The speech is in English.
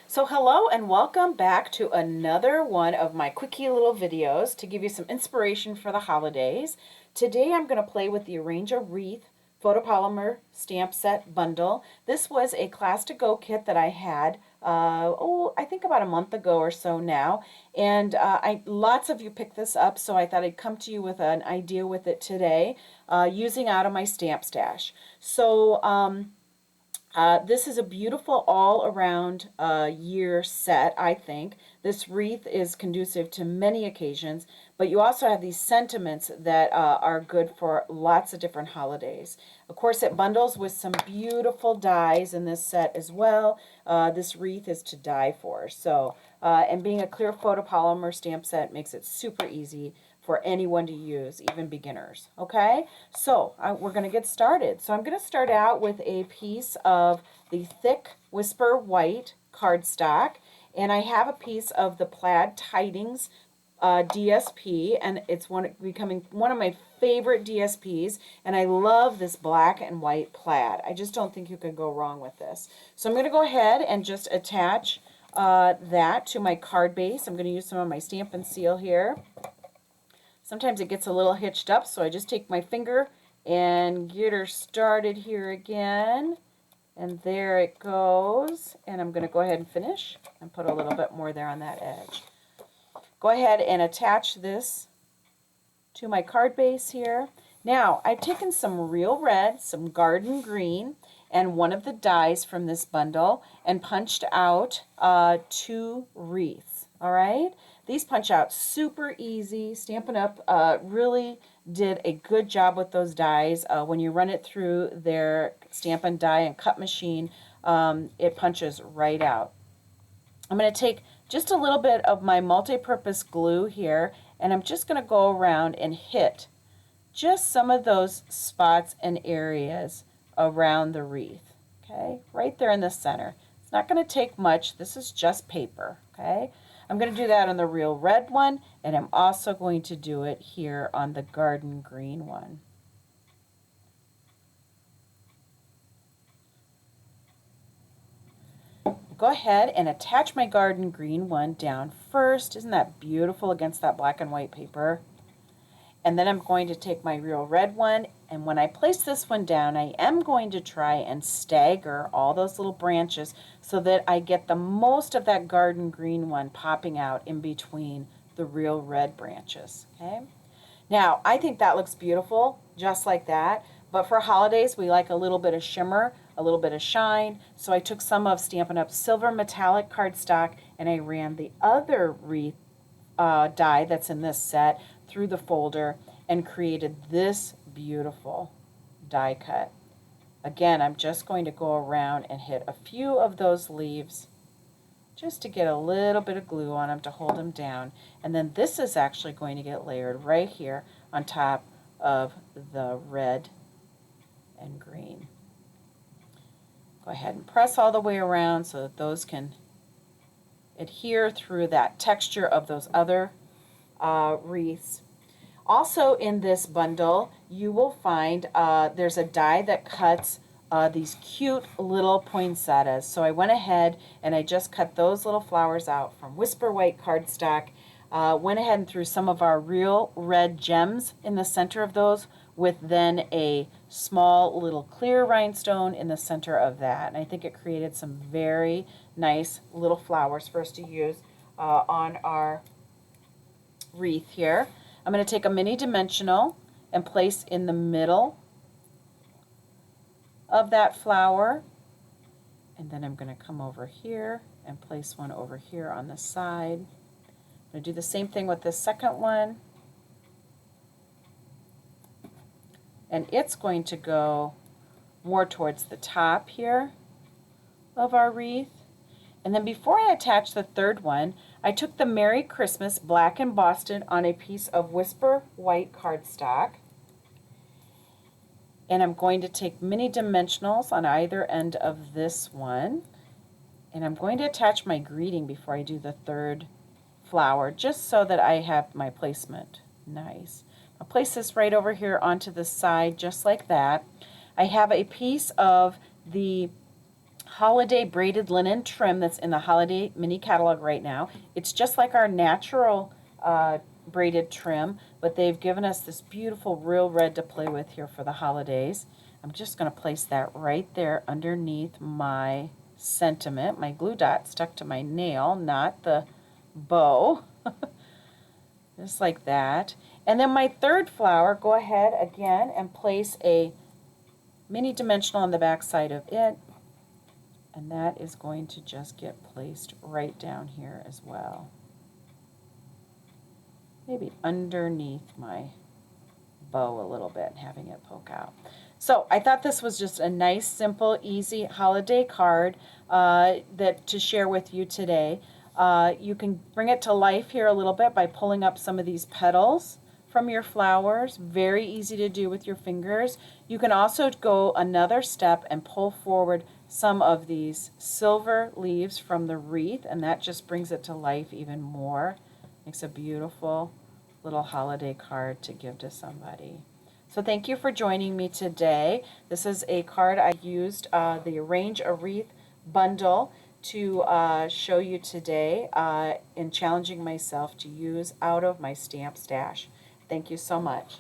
So hello and welcome back to another one of my quickie little videos to give you some inspiration for the holidays. Today I'm going to play with the Arrange a Wreath photopolymer stamp set bundle. This was a class to go kit that I had I think about a month ago or so now, and lots of you picked this up, so I thought I'd come to you with an idea with it today, using out of my stamp stash. This is a beautiful all-around year set, I think. This wreath is conducive to many occasions, but you also have these sentiments that are good for lots of different holidays. Of course, it bundles with some beautiful dies in this set as well. This wreath is to die for. And being a clear photopolymer stamp set makes it super easy for anyone to use, even beginners. Okay, so we're going to get started. So I'm going to start out with a piece of the thick Whisper White cardstock, and I have a piece of the Plaid Tidings DSP, and it's becoming one of my favorite DSPs, and I love this black and white plaid. I just don't think you could go wrong with this. So I'm going to go ahead and just attach that to my card base. I'm going to use some of my Stamp and Seal here. Sometimes it gets a little hitched up, so I just take my finger and get her started here again. And there it goes. And I'm going to go ahead and finish and put a little bit more there on that edge. Go ahead and attach this to my card base here. Now, I've taken some real red, some garden green, and one of the dies from this bundle and punched out 2 wreaths. All right? These punch out super easy. Stampin' Up! Really did a good job with those dies. When you run it through their Stampin' Die and Cut machine, it punches right out. I'm going to take just a little bit of my multi-purpose glue here, and I'm just going to go around and hit just some of those spots and areas around the wreath. Okay, right there in the center. It's not going to take much. This is just paper. Okay, I'm going to do that on the real red one, and I'm also going to do it here on the garden green one. Go ahead and attach my garden green one down first. Isn't that beautiful against that black and white paper? And then I'm going to take my real red one, and when I place this one down, I am going to try and stagger all those little branches so that I get the most of that garden green one popping out in between the real red branches. Okay. Now, I think that looks beautiful just like that, but for holidays, we like a little bit of shimmer, a little bit of shine, so I took some of Stampin' Up! Silver metallic cardstock, and I ran the other wreath die that's in this set through the folder and created this beautiful die cut. Again, I'm just going to go around and hit a few of those leaves just to get a little bit of glue on them to hold them down. And then this is actually going to get layered right here on top of the red and green. Go ahead and press all the way around so that those can adhere through that texture of those other wreaths. Also in this bundle, you will find there's a die that cuts these cute little poinsettias. So I went ahead and I just cut those little flowers out from Whisper White cardstock. Went ahead and threw some of our real red gems in the center of those, with then a small little clear rhinestone in the center of that. And I think it created some very nice little flowers for us to use on our wreath here. I'm going to take a mini dimensional and place in the middle of that flower, and then I'm going to come over here and place one over here on the side. I'm going to do the same thing with this second one, and it's going to go more towards the top here of our wreath. And then before I attach the third one, I took the Merry Christmas black embossed on a piece of Whisper White cardstock. And I'm going to take mini dimensionals on either end of this one. And I'm going to attach my greeting before I do the third flower, just so that I have my placement nice. I'll place this right over here onto the side, just like that. I have a piece of the holiday braided linen trim that's in the holiday mini catalog right now. It's just like our natural braided trim, but they've given us this beautiful real red to play with here for the holidays. I'm just going to place that right there underneath my sentiment. My glue dot stuck to my nail, not the bow. Just like that. And then my third flower, go ahead again and place a mini dimensional on the back side of it. And that is going to just get placed right down here as well. Maybe underneath my bow a little bit, having it poke out. So I thought this was just a nice, simple, easy holiday card that to share with you today. You can bring it to life here a little bit by pulling up some of these petals from your flowers. Very easy to do with your fingers. You can also go another step and pull forward some of these silver leaves from the wreath, and that just brings it to life even more. Makes a beautiful little holiday card to give to somebody. So thank you for joining me today. This is a card I used, the Arrange a Wreath bundle, to show you today in challenging myself to use out of my stamp stash. Thank you so much.